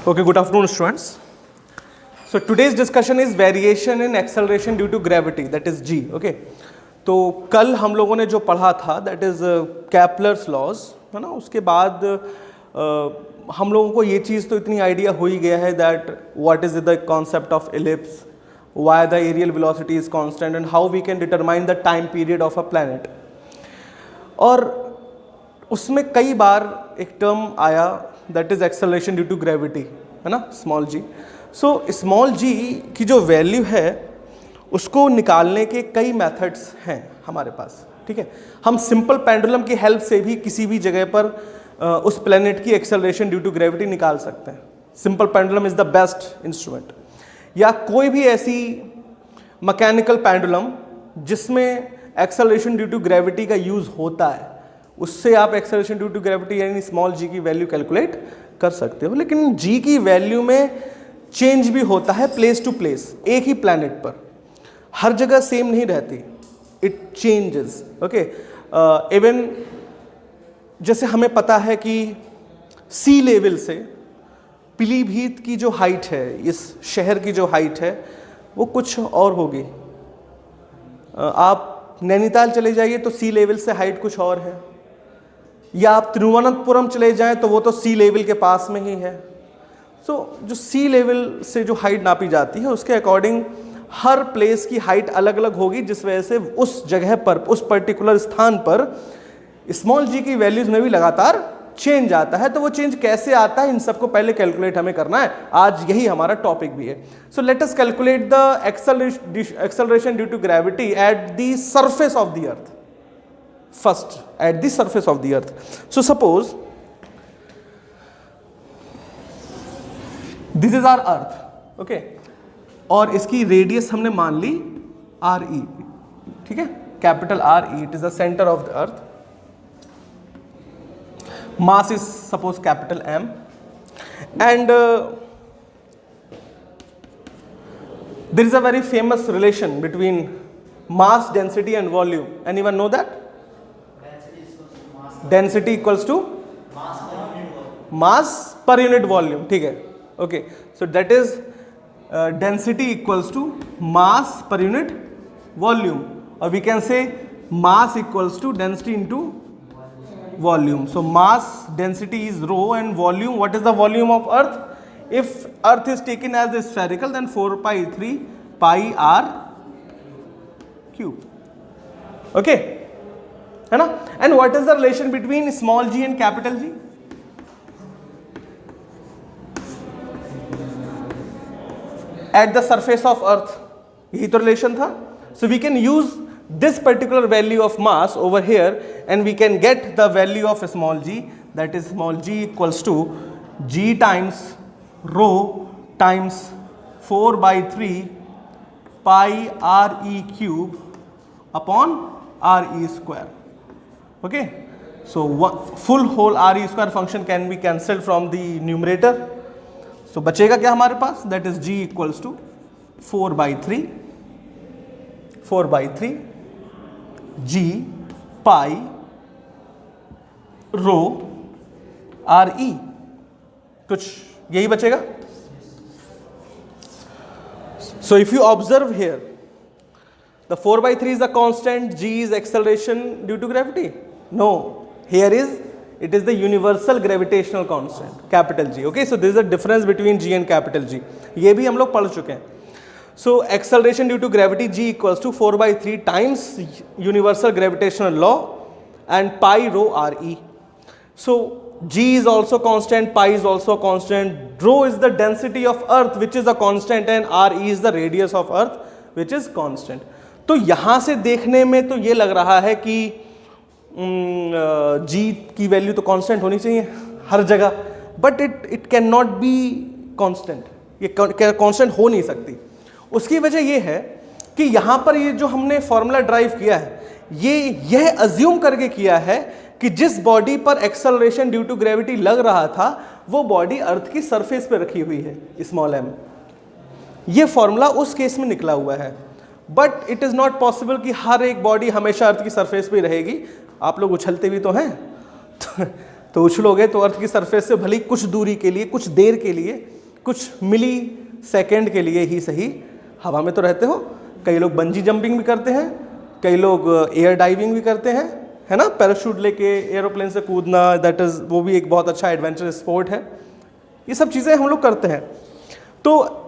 Okay, good afternoon, students. So today's discussion is variation in acceleration due to gravity, that is G. Okay. तो कल हम लोगों ने जो पढ़ा था that is Kepler's laws, है ना. उसके बाद हम लोगों को ये चीज़ तो इतनी आइडिया हो ही गया है that what is the concept of ellipse, why the aerial velocity is constant and how we can determine the time period of a planet. और उसमें कई बार एक टर्म आया that is acceleration due to gravity, है ना, small जी. So small जी की जो value है उसको निकालने के कई मेथड्स हैं हमारे पास. ठीक है, हम सिंपल पेंडुलम की हेल्प से भी किसी भी जगह पर उस प्लेनेट की एक्सेलरेशन ड्यू टू ग्रेविटी निकाल सकते हैं. Simple pendulum is the best instrument. या कोई भी ऐसी मैकेनिकल पेंडुलम जिसमें एक्सेलरेशन ड्यू टू ग्रेविटी का यूज़ होता है, उससे आप एक्सेलरेशन ड्यू टू ग्रेविटी यानी स्मॉल जी की वैल्यू कैलकुलेट कर सकते हो. लेकिन जी की वैल्यू में चेंज भी होता है प्लेस टू प्लेस. एक ही प्लैनेट पर हर जगह सेम नहीं रहती, इट चेंजेस. ओके, इवन जैसे हमें पता है कि सी लेवल से पीलीभीत की जो हाइट है, इस शहर की जो हाइट है वो कुछ और होगी. आप नैनीताल चले जाइए तो सी लेवल से हाइट कुछ और है, या आप तिरुवनंतपुरम चले जाएं तो वो तो सी लेवल के पास में ही है. सो जो सी लेवल से जो हाइट नापी जाती है उसके अकॉर्डिंग हर प्लेस की हाइट अलग अलग होगी, जिस वजह से उस जगह पर, उस पर्टिकुलर स्थान पर स्मॉल जी की वैल्यूज में भी लगातार चेंज आता है. तो वो चेंज कैसे आता है, इन सबको पहले कैलकुलेट हमें करना है. आज यही हमारा टॉपिक भी है. So let us calculate the acceleration due to gravity at the surface of the earth. First, at the surface of the earth. So suppose this is our earth, okay, और इसकी रेडियस हमने मान ली RE. ठीक है, capital RE, it is the center of the earth. Mass is suppose capital M, and there is a very famous relation between mass, density and volume. Anyone know that? Density equals to mass per unit volume. ठीक है, okay. So that is density equals to mass per unit volume, और we can say mass equals to density into volume. So mass density is rho and volume, what is the volume of earth? If earth is taken as the spherical then 4π3 πr cube. Okay, है ना. And what is the relation between small g and capital G? At the surface of earth, यही तो relation था. So we can use this particular value of mass over here and we can get the value of small g, that is small g equals to ji times rho times 4/3 πre cube upon RE square. Okay, so full whole RE square function can be cancelled from the numerator. So बचेगा क्या हमारे पास? That is G equals to 4/3 G pi rho RE. कुछ यही बचेगा. So if you observe here, the 4/3 is a constant, G is acceleration due to gravity. No, here it is the universal gravitational constant, capital G. Okay, so there is a difference between G and capital G. ये भी हम लोग पढ़ चुके हैं. So acceleration due to gravity G equals to 4/3 times universal gravitational law and pi rho RE. So G is also constant, pi is also constant, rho is the density of earth which is a constant and RE is the radius of earth which is constant. तो यहाँ से देखने में तो ये लग रहा है कि जी की वैल्यू तो कांस्टेंट होनी चाहिए हर जगह, but it can not be constant. ये कांस्टेंट हो नहीं सकती. उसकी वजह ये है कि यहाँ पर ये जो हमने फॉर्मूला ड्राइव किया है, यह अज्यूम करके किया है कि जिस बॉडी पर एक्सेलरेशन ड्यू टू ग्रेविटी लग रहा था वो बॉडी अर्थ की सरफेस पर रखी हुई है, स्मॉल m. ये फॉर्मूला उस केस में निकला हुआ है, but it is not possible कि हर एक बॉडी हमेशा अर्थ की सरफेस पे रहेगी. आप लोग उछलते भी तो हैं तो उछलोगे तो अर्थ की सरफेस से भले कुछ दूरी के लिए, कुछ देर के लिए, कुछ मिली सेकेंड के लिए ही सही हवा में तो रहते हो। कई लोग बंजी जंपिंग भी करते हैं, कई लोग एयर डाइविंग भी करते हैं, है ना, पैराशूट लेके एरोप्लेन से कूदना, दैट इज़ वो भी एक बहुत अच्छा एडवेंचर स्पोर्ट है। ये सब चीज़ें हम लोग करते हैं। तो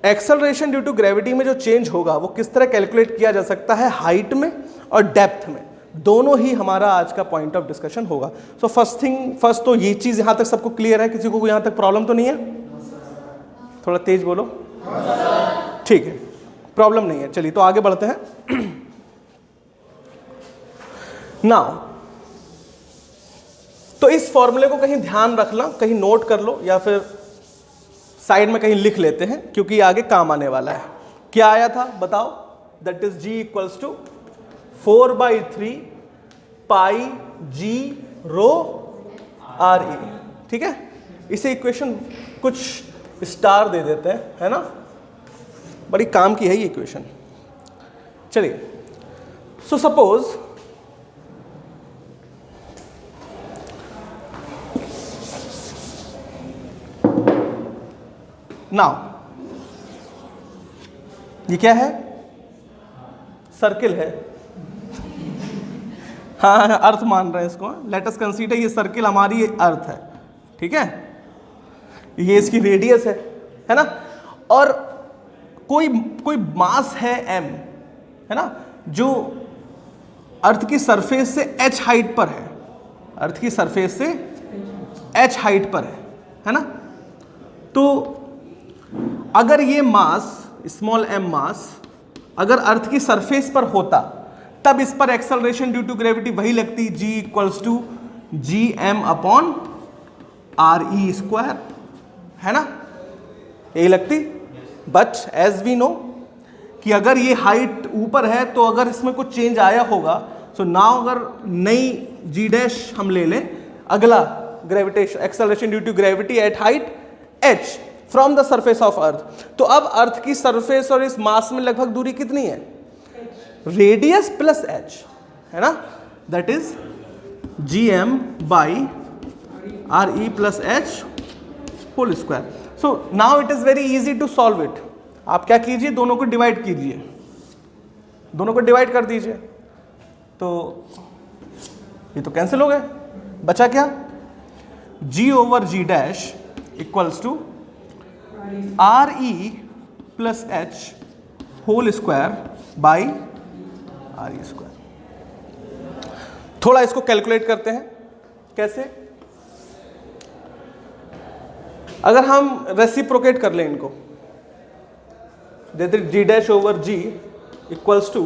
एक्सेलरेशन ड्यू टू ग्रेविटी में जो चेंज होगा वो किस तरह कैलकुलेट किया जा सकता है, हाइट में और डेप्थ में, दोनों ही हमारा आज का पॉइंट ऑफ डिस्कशन होगा। सो फर्स्ट तो ये चीज़ यहाँ तक सबको क्लियर है, किसी को यहाँ तक प्रॉब्लम तो नहीं है? थोड़ा तेज बोलो। ठीक है, प्रॉब्लम नहीं है। चलिए तो आगे बढ़ते हैं। नाउ तो इस फॉर्मूले को कहीं ध्यान रखना, कहीं नोट कर लो या फिर साइड में कहीं लिख लेते हैं, क्योंकि ये आगे काम आने वाला है। क्या आया था बताओ? That is G equals to 4/3 pi G rho RE। ठीक है, इसे इक्वेशन कुछ स्टार दे देते हैं, है ना, बड़ी काम की है ये इक्वेशन। चलिए, सो सपोज नाउ ये क्या है? सर्किल है। हाँ, अर्थ मान रहे हैं इसको। लेट अस कंसीडर ये सर्किल हमारी अर्थ है, ठीक है, ये इसकी रेडियस है ना, और कोई मास है m, है ना, जो अर्थ की सरफेस से h हाइट पर है, अर्थ की सरफेस से h हाइट पर है ना। तो अगर ये मास, स्मॉल m मास, अगर अर्थ की सरफेस पर होता तब इस पर एक्सेलरेशन ड्यू टू ग्रेविटी वही लगती, G equals to Gm upon RE square, है ना, यही लगती। बट एज वी नो कि अगर ये हाइट ऊपर है तो अगर इसमें कुछ चेंज आया होगा, सो नाउ अगर नई G डैश हम ले लें, अगला gravitation acceleration due to gravity at height h from the surface of earth, तो अब अर्थ की सरफेस और इस मास में लगभग दूरी कितनी है? रेडियस प्लस h, है ना, that is Gm by RE plus h whole square. So now it is very easy to solve it. आप क्या कीजिए, दोनों को डिवाइड कीजिए, दोनों को डिवाइड कर दीजिए, तो ये तो कैंसिल हो गए, बचा क्या? G over G dash equals to RE plus h whole square by RE square. थोड़ा इसको कैलकुलेट करते हैं, कैसे? अगर हम रेसिप्रोकेट कर लें इनको, जैसे G dash over G equals to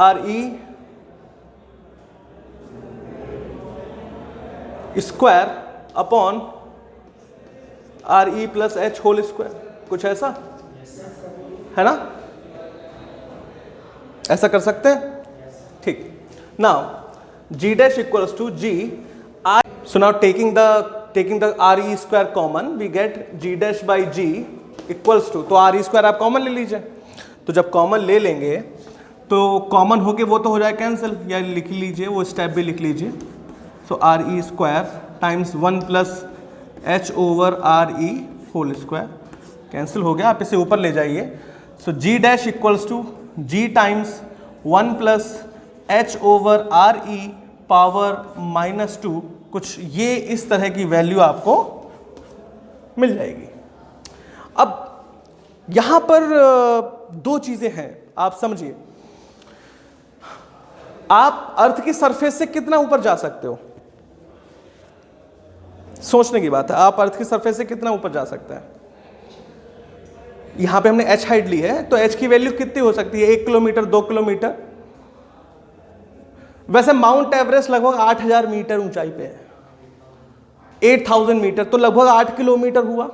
RE square upon RE plus h whole square, कुछ ऐसा है ना, ऐसा कर सकते हैं, ठीक। Now G dash equals to G I, so now taking the RE square common we get G dash by G equals to, तो RE स्क्वायर आप कॉमन ले लीजिए, तो जब कॉमन ले लेंगे तो कॉमन होके वो तो हो जाए कैंसिल, या लिख लीजिए वो स्टेप भी लिख लीजिए। So RE square times 1 plus h over RE whole square cancel हो गया, आप इसे ऊपर ले जाइए। So G dash equals to G times 1 plus h over RE power -2, कुछ ये इस तरह की वैल्यू आपको मिल जाएगी। अब यहां पर दो चीजें हैं, आप समझिए, आप अर्थ की सरफेस से कितना ऊपर जा सकते हो, सोचने की बात है, आप अर्थ की सरफेस से कितना ऊपर जा सकते हैं। यहां पे हमने h हाइट ली है, तो h की वैल्यू कितनी हो सकती है? 1 किलोमीटर, 2 किलोमीटर। वैसे माउंट एवरेस्ट लगभग 8000 मीटर ऊंचाई पे है, 8000 मीटर, तो लगभग 8 किलोमीटर हुआ,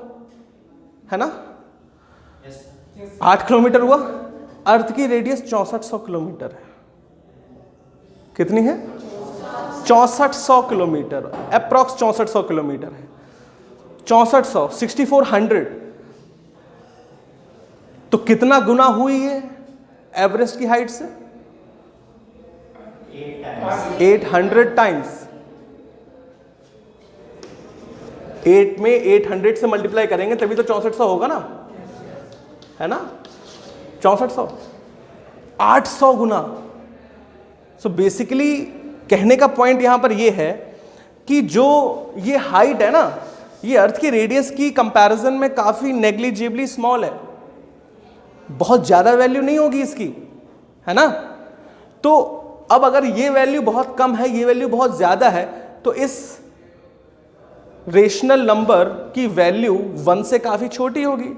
है ना, 8 किलोमीटर हुआ। अर्थ की रेडियस 6400 किलोमीटर है, कितनी है? 6400 किलोमीटर, अप्रॉक्स 6400 किलोमीटर है, 6400, 6400, तो कितना गुना हुई है एवरेस्ट की हाइट से? 800 टाइम्स, 8 में 800 से मल्टीप्लाई करेंगे तभी तो 6400 होगा ना, है ना, 6400, 800 गुना। सो बेसिकली कहने का पॉइंट यहां पर यह है कि जो ये हाइट है ना, ये अर्थ की रेडियस की कंपैरिजन में काफी नेग्लिजिबली स्मॉल है, बहुत ज्यादा वैल्यू नहीं होगी इसकी, है ना। तो अब अगर ये वैल्यू बहुत कम है, ये वैल्यू बहुत ज्यादा है, तो इस रेशनल नंबर की वैल्यू 1 से काफी छोटी होगी।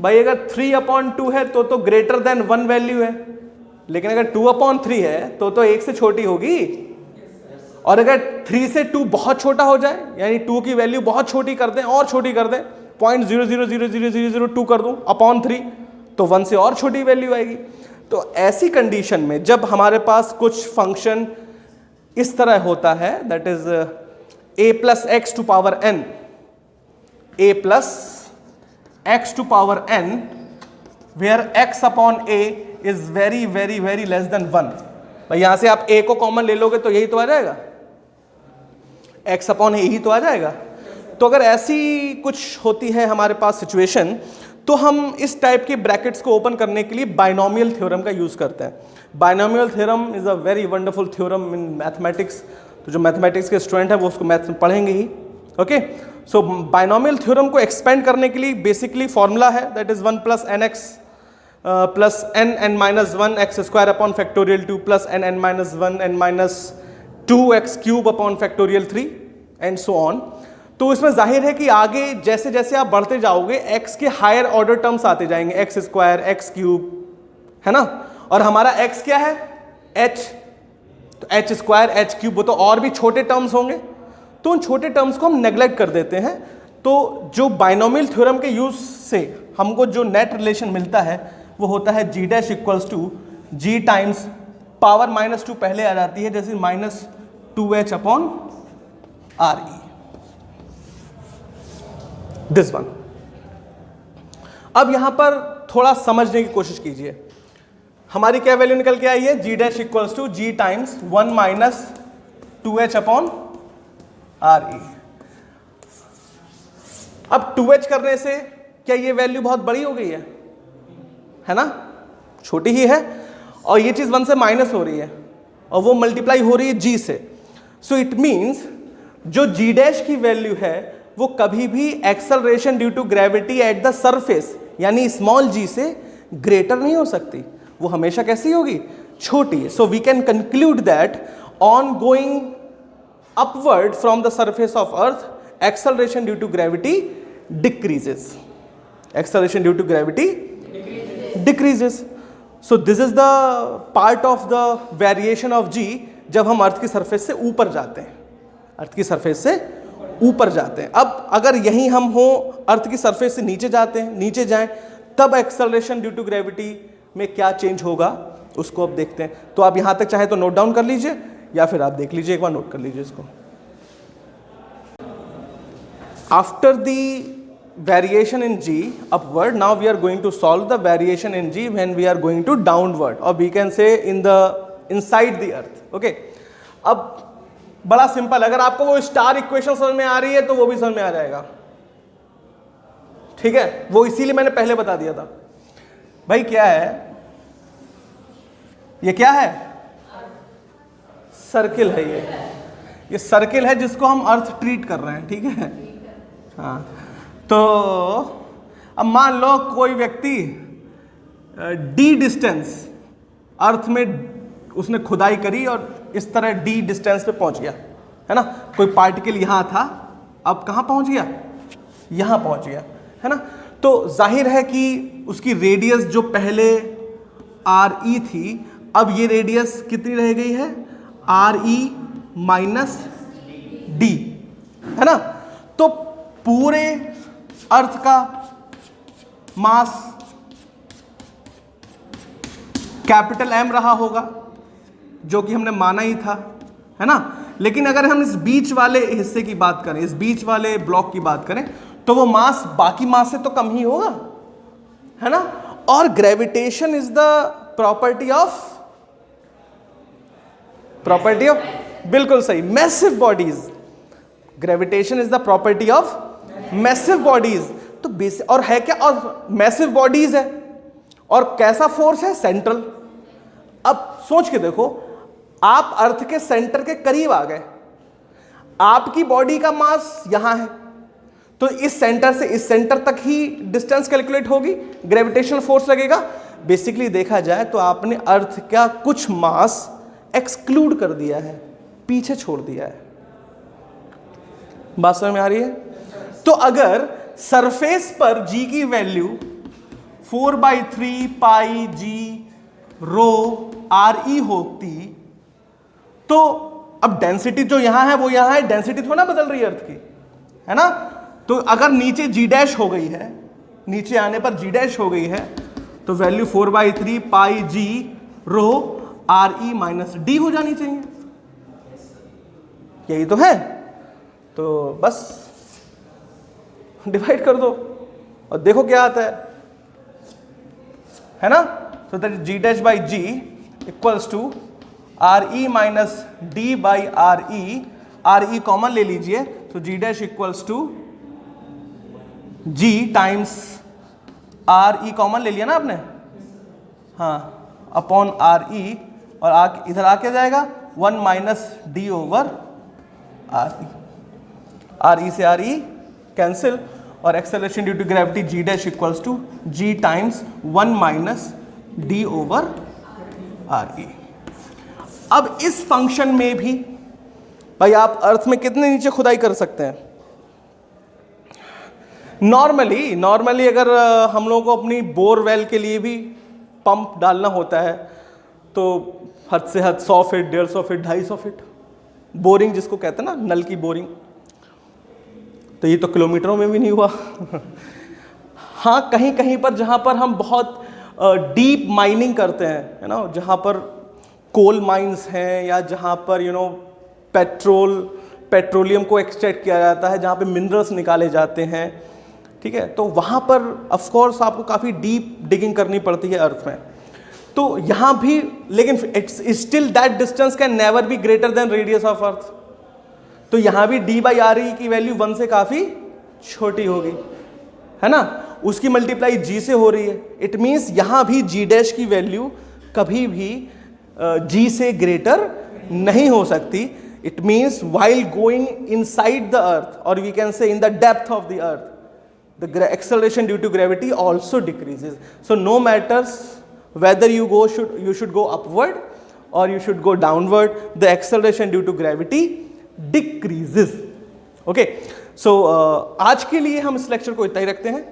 भाई अगर 3/2 है तो ग्रेटर देन 1 वैल्यू है, लेकिन अगर 2/3 है तो 1 से छोटी होगी। और अगर 3 से 2 बहुत छोटा हो जाए, यानी 2 की वैल्यू बहुत छोटी कर दें, और छोटी कर दें, 0.000002 कर दूं अपॉन 3, तो 1 से और छोटी वैल्यू आएगी। तो ऐसी कंडीशन में जब हमारे पास कुछ फंक्शन इस तरह होता है, that is a plus x to power n, a plus x to power n, where x upon a is very very very less than 1। भाई यहां से आप a को कॉमन ले लोगे तो यही तो आ जाएगा, x अपॉन a ही तो आ जाएगा। तो अगर ऐसी कुछ होती है हमारे पास सिचुएशन, तो हम इस टाइप के ब्रैकेट्स को ओपन करने के लिए बाइनोमियल थ्योरम का यूज करते हैं। Binomial theorem is a very wonderful theorem in mathematics. तो जो मैथमेटिक्स के स्टूडेंट हैं वो उसको मैथ में पढ़ेंगे ही। ओके, सो बाइनोमियल थ्योरम को एक्सपेंड करने के लिए बेसिकली फॉर्मूला है, that is 1 plus n x plus n n minus 1 x square upon factorial 2 plus n n minus 1 n minus 2 x cube upon factorial 3 and so on. तो इसमें जाहिर है कि आगे जैसे जैसे आप बढ़ते जाओगे x के हायर ऑर्डर टर्म्स आते जाएंगे, एक्स स्क्वायर, एक्स क्यूब, है ना। और हमारा x क्या है, h, तो एच स्क्वायर, एच क्यूब, वो तो और भी छोटे टर्म्स होंगे, तो उन छोटे टर्म्स को हम नेग्लेक्ट कर देते हैं। तो जो बाइनोमियल थ्योरम के यूज से हमको जो नेट रिलेशन मिलता है वो होता है g dash equals to g times power -2 पहले आ जाती है, जैसे -2h upon R E, this one. अब यहां पर थोड़ा समझने की कोशिश कीजिए, हमारी क्या वैल्यू निकल के आई है, g dash equals to g times 1 minus 2h upon R E. अब 2h करने से क्या ये वैल्यू बहुत बड़ी हो गई है ना, छोटी ही है, और ये चीज 1 से माइनस हो रही है और वो मल्टीप्लाई हो रही है g से। सो इट मीन्स जो g डैश की वैल्यू है वो कभी भी acceleration due to gravity at the surface यानी स्मॉल g से ग्रेटर नहीं हो सकती, वो हमेशा कैसी होगी, छोटी। So we can conclude that on going upward from the surface of earth acceleration due to gravity decreases, acceleration due to gravity decreases. So this is the part of the variation of g जब हम अर्थ की surface से ऊपर जाते हैं, अर्थ की surface से ऊपर जाते हैं। अब अगर यहीं हम हो अर्थ की सरफेस से नीचे जाते हैं, नीचे जाएं, तब एक्सेलरेशन ड्यू टू ग्रेविटी में क्या चेंज होगा उसको अब देखते हैं। तो आप यहां तक चाहे तो नोट डाउन कर लीजिए या फिर आप देख लीजिए, एक बार नोट कर लीजिए इसको। After the variation in g upward, now we are going to solve the variation in g when we are going to downward, or we can say in the inside the earth. okay, अब बड़ा simple, अगर आपको वो star equation समझ में आ रही है तो वो भी समझ में आ जाएगा, ठीक है, वो इसीलिए मैंने पहले बता दिया था। भाई क्या है ये, क्या है, सर्किल है, ये सर्किल है जिसको हम अर्थ ट्रीट कर रहे हैं, ठीक है। हाँ, तो अब मान लो कोई व्यक्ति d डिस्टेंस अर्थ में उसने खुदाई करी और इस तरह d डिस्टेंस पे पहुंच गया, है ना। कोई पार्टिकल यहां था, अब कहां पहुंच गया, यहां पहुंच गया, है ना। तो जाहिर है कि उसकी रेडियस जो पहले आर ई थी, अब ये रेडियस कितनी रह गई है, आर ई माइनस डी, है ना। तो पूरे अर्थ का मास कैपिटल M रहा होगा, जो कि हमने माना ही था, है ना। लेकिन अगर हम इस बीच वाले हिस्से की बात करें, इस बीच वाले ब्लॉक की बात करें, तो वो मास बाकी मास से तो कम ही होगा, है ना। और gravitation is the property of बिल्कुल सही, massive bodies, gravitation is the property of massive bodies. तो बेसिक और है क्या, और मैसिव बॉडीज है और कैसा फोर्स है, सेंट्रल। अब सोच के देखो, आप अर्थ के सेंटर के करीब आ गए, आपकी बॉडी का मास यहां है, तो इस सेंटर से इस सेंटर तक ही डिस्टेंस कैलकुलेट होगी, ग्रेविटेशनल फोर्स लगेगा। बेसिकली देखा जाए तो आपने अर्थ का कुछ मास एक्सक्लूड कर दिया है, पीछे छोड़ दिया है। बात समझ में आ रही है? तो अगर सरफेस पर g की वैल्यू 4/3 पाई जी रो आर ई होती, तो अब डेंसिटी जो यहां है वो यहां है, डेंसिटी थोड़ा ना बदल रही है अर्थ की, है ना। तो अगर नीचे जी डैश हो गई है, नीचे आने पर जी डैश हो गई है, तो value 4/3 pi ji row are E minus D हो जानी चाहिए। यही तो है। तो बस डिवाइड कर दो और देखो क्या आता है ना। तो that g dash by g equals to R E minus D by R E common ले लीजिए, तो g dash equals to ji times R E common ले लिया ना आपने, हाँ, अपॉन आर ई, और इधर आके जाएगा 1 minus d over R E से आर ई कैंसिल, और acceleration due to gravity g dash equals to ji times 1 minus d over R E. अब इस फंक्शन में भी भाई आप अर्थ में कितने नीचे खुदाई कर सकते हैं। नॉर्मली अगर हम लोगों को अपनी बोरवेल के लिए भी पंप डालना होता है तो हद से हद 100 फीट, 150 फीट, 250 फीट, बोरिंग जिसको कहते हैं ना, नल की बोरिंग। तो ये तो किलोमीटरों में भी नहीं हुआ। हाँ, कहीं कहीं पर जहाँ पर हम बहुत डीप माइनिंग करते हैं, है ना, जहाँ पर कोल माइंस हैं या जहाँ पर पेट्रोलियम को एक्सट्रैक्ट किया जाता है, जहाँ पे मिनरल्स निकाले जाते हैं, ठीक है, तो वहाँ पर ऑफ कोर्स आपको काफ़ी डीप डिगिंग करनी पड़ती है अर्थ में। तो यहाँ भी, लेकिन it's still that distance can never be greater than radius of earth. तो यहाँ भी डी बाई आर ई की वैल्यू 1 से काफ़ी छोटी होगी, है ना, उसकी मल्टीप्लाई जी से हो रही है। इट मीन्स यहाँ भी जी डैश की वैल्यू कभी भी जी से ग्रेटर नहीं हो सकती। It means while going inside the earth, or we can say in the depth of the earth, the acceleration due to gravity also decreases. So no matters whether you should go upward or you should go downward, the acceleration due to gravity decreases. Okay, so आज के लिए हम इस lecture को इतना ही रखते हैं।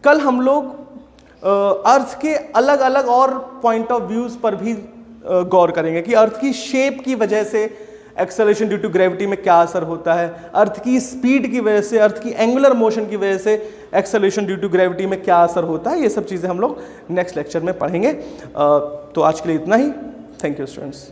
कल हम लोग अर्थ के अलग अलग और पॉइंट ऑफ व्यूज पर भी गौर करेंगे कि अर्थ की शेप की वजह से एक्सेलरेशन ड्यू टू ग्रेविटी में क्या असर होता है, अर्थ की स्पीड की वजह से, अर्थ की एंगुलर मोशन की वजह से एक्सेलरेशन ड्यू टू ग्रेविटी में क्या असर होता है। ये सब चीज़ें हम लोग नेक्स्ट लेक्चर में पढ़ेंगे। तो आज के लिए इतना ही। Thank you students.